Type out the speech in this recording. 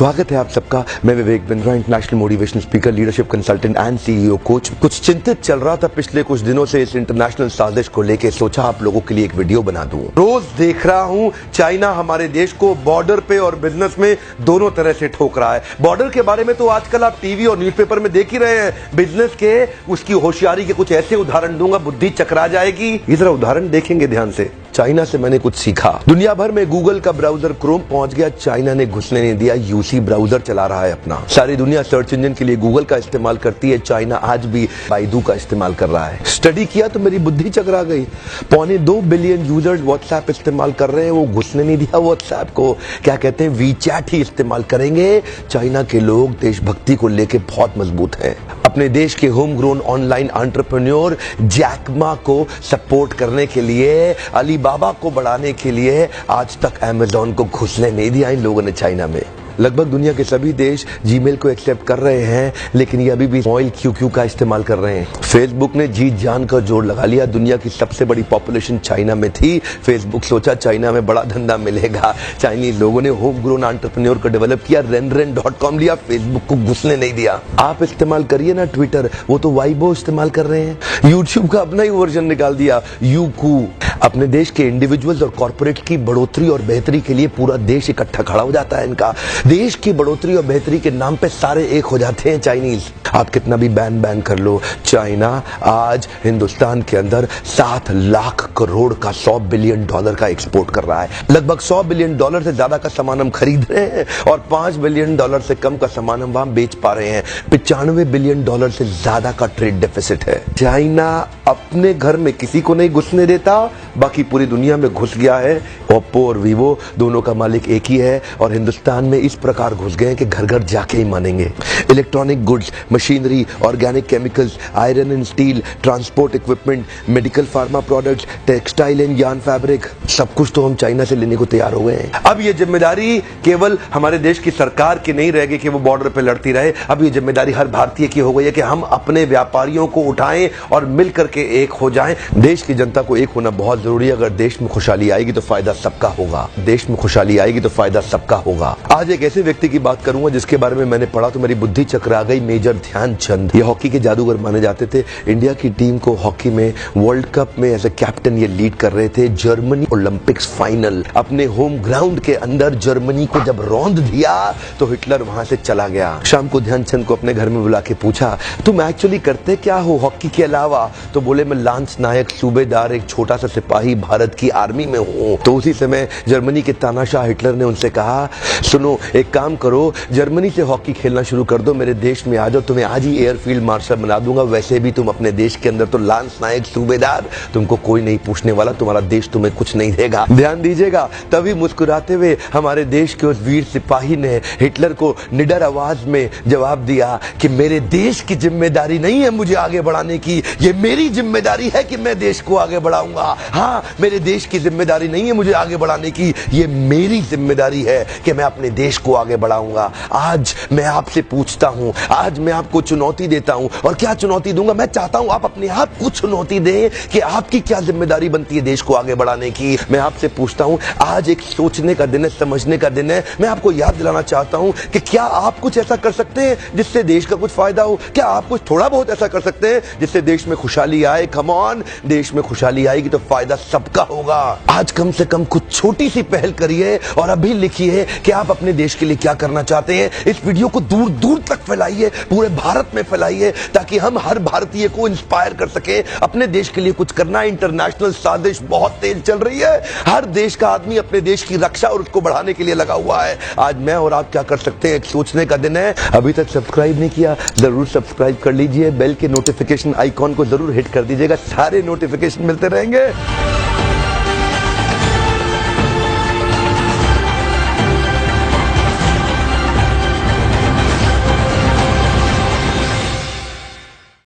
स्वागत है आप सबका। मैं Vivek Bindra, international motivational speaker, leadership consultant and CEO coach. कुछ चिंतित चल रहा था पिछले कुछ दिनों से इस इंटरनेशनल साजिश को लेके, सोचा आप लोगों के लिए एक वीडियो बना दूं। रोज देख रहा हूं चाइना हमारे देश को बॉर्डर पे और बिजनेस में दोनों तरह से ठोक रहा है। बॉर्डर के बारे में तो आजकल आप टीवी और न्यूज़पेपर में देख ही रहे हैं। बिजनेस के उसकी होशियारी के कुछ ऐसे उदाहरण दूंगा, बुद्धि चकरा जाएगी। ये जरा उदाहरण देखेंगे ध्यान से। चाइना से मैंने कुछ सीखा। दुनिया भर में गूगल का ब्राउजर क्रोम पहुंच गया, चाइना ने घुसने नहीं दिया। यूसी ब्राउजर चला रहा है अपना। सारी दुनिया सर्च इंजन के लिए गूगल का इस्तेमाल करती है, चाइना आज भी बाइडू का इस्तेमाल कर रहा है। स्टडी किया तो मेरी बुद्धि चकरा गई। 2.25 बिलियन यूजर्स व्हाट्सएप इस्तेमाल कर रहे हैं, वो घुसने नहीं दिया व्हाट्सएप को। क्या कहते हैं, वीचैट ही इस्तेमाल करेंगे। चाइना के लोग देशभक्ति को लेकर बहुत मजबूत हैं। अपने देश के home grown online entrepreneur Jack Ma को सपोर्ट करने के लिए, अलीबाबा को बढ़ाने के लिए आज तक अमेज़न को घुसने नहीं दिया इन लोगों ने चाइना में। लगभग दुनिया के सभी देश जीमेल को एक्सेप्ट कर रहे हैं, लेकिन ये अभी भी मोबाइल क्यू का इस्तेमाल कर रहे हैं। फेसबुक ने जी जान का जोर लगा लिया। दुनिया की सबसे बड़ी पॉपुलेशन चाइना में थी। फेसबुक सोचा चाइना में बड़ा धंधा मिलेगा। चाइनीज लोगों ने होम ग्रोन एंटरप्रेन्योर को डेवलप किया, रेन.com लिया, फेसबुक को घुसने नहीं दिया। आप इस्तेमाल करिए ना ट्विटर, वो तो वाइबो इस्तेमाल कर रहे हैं। यूट्यूब का अपना ही वर्जन निकाल दिया, यूकू। अपने देश के इंडिविजुअल्स और कॉर्पोरेट की बढ़ोतरी और बेहतरी के लिए पूरा देश इकट्ठा खड़ा हो जाता है इनका। देश की बढ़ोतरी और बेहतरी के नाम पे सारे एक हो जाते हैं चाइनीज। आप कितना भी बैन कर लो, चाइना आज हिंदुस्तान के अंदर 7 लाख करोड़ का $100 बिलियन का एक्सपोर्ट कर रहा है। लगभग $100 बिलियन से ज्यादा का सामान हम खरीद रहे हैं और $5 बिलियन से कम का सामान हम वहां बेच पा रहे हैं। $95 बिलियन से ज्यादा का ट्रेड डेफिसिट है। चाइना अपने घर में किसी को नहीं घुसने देता, बाकी पूरी दुनिया में घुस गया है। ओप्पो और वीवो दोनों का मालिक एक ही है और हिंदुस्तान में इस प्रकार घुस गए हैं कि घर घर जाके ही मानेंगे। Electronic goods, machinery, organic chemicals, iron and steel, transport equipment, medical pharma products, textile and yarn fabric, सब कुछ तो हम चाइना से लेने को तैयार हो गए हैं। अब ये जिम्मेदारी केवल हमारे देश की सरकार की नहीं रहेगी कि वो बॉर्डर पे लड़ती रहे। अब ये जिम्मेदारी हर भारतीय की हो गई है कि हम अपने व्यापारियों को उठाएं और मिल करके एक हो जाएं। देश की जनता को एक होना बहुत जरूरी है। अगर देश में खुशहाली आएगी तो फायदा सबका होगा। देश में खुशहाली आएगी तो फायदा सबका होगा। आज एक ऐसे व्यक्ति की बात करूंगा जिसके बारे में मैंने पढ़ा तो मेरी बुद्धि चकरा गई। मेजर ध्यानचंद, ये हॉकी के जादूगर माने जाते थे। इंडिया की टीम को हॉकी में वर्ल्ड कप में एज ए कैप्टन ये लीड कर रहे थे। जर्मनी ओलंपिक्स फाइनल अपने होम ग्राउंड के अंदर जर्मनी को जब रौंद दिया तो हिटलर वहां से चला गया। शाम को ध्यानचंद को अपने घर में बुला के पूछा, तुम एक्चुअली करते क्या हो हॉकी के अलावा? तो बोले, मैं लांस नायक, सूबेदार, एक छोटा सा सिपाही भारत की आर्मी में हूं। तो उसी समय जर्मनी के तानाशाह हिटलर ने उनसे कहा, सुनो एक काम करो, जर्मनी से हॉकी खेलना शुरू कर दो, मेरे देश में आ जाओ, तुम्हें आज ही एयरफील्ड मार्शल बना दूंगा। वैसे भी तुम अपने देश के अंदर तो लांस नायक, सूबेदार, तुमको कोई नहीं पूछने वाला, तुम्हारा देश तुम्हें कुछ नहीं देगा। ध्यान दीजिएगा। तभी मुस्कुराते हुए हमारे देश के उस वीर सिपाही ने हिटलर को निडर आवाज में जवाब दिया कि मेरे देश की जिम्मेदारी नहीं है मुझे आगे बढ़ाने की, ये मेरी जिम्मेदारी है कि मैं देश को आगे बढ़ाऊंगा। हाँ, मेरे देश की जिम्मेदारी नहीं है मुझे आगे बढ़ाने की, ये मेरी जिम्मेदारी है कि मैं अपने देश को आगे बढ़ाऊंगा। आज मैं आपसे पूछता हूं, आज मैं आपको चुनौती देता हूं। और क्या चुनौती दूंगा? मैं चाहता हूं आप अपने आप को चुनौती दें कि आपकी क्या जिम्मेदारी बनती है देश को आगे बढ़ाने की। मैं आपसे पूछता हूं, आज एक सोचने का दिन है, समझने का दिन है। मैं आपको याद दिलाना चाहता हूं कि क्या आप कुछ ऐसा कर सकते हैं जिससे देश का कुछ फायदा हो? क्या आप कुछ थोड़ा बहुत ऐसा कर सकते हैं जिससे देश में खुशहाली आए? कम ऑन, देश में खुशहाली आएगी तो फायदा सबका होगा। आज कम से कम कुछ छोटी सी पहल करिए और अभी लिखिए कि आप अपने देश के लिए क्या करना चाहते हैं। इस वीडियो को दूर दूर तक फैलाइए, पूरे भारत में फैलाइए, ताकि हम हर भारतीय को इंस्पायर कर सके अपने देश के लिए कुछ करना। इंटरनेशनल साजिश बहुत तेज चल रही है। हर देश का आदमी अपने देश की रक्षा और उसको बढ़ाने के लिए लगा हुआ है। आज मैं और आप क्या कर सकते हैं, एक सोचने का दिन है। अभी तक सब्सक्राइब नहीं किया, जरूर सब्सक्राइब कर लीजिए। बेल के नोटिफिकेशन आइकॉन को जरूर हिट कर दीजिएगा, सारे नोटिफिकेशन मिलते रहेंगे।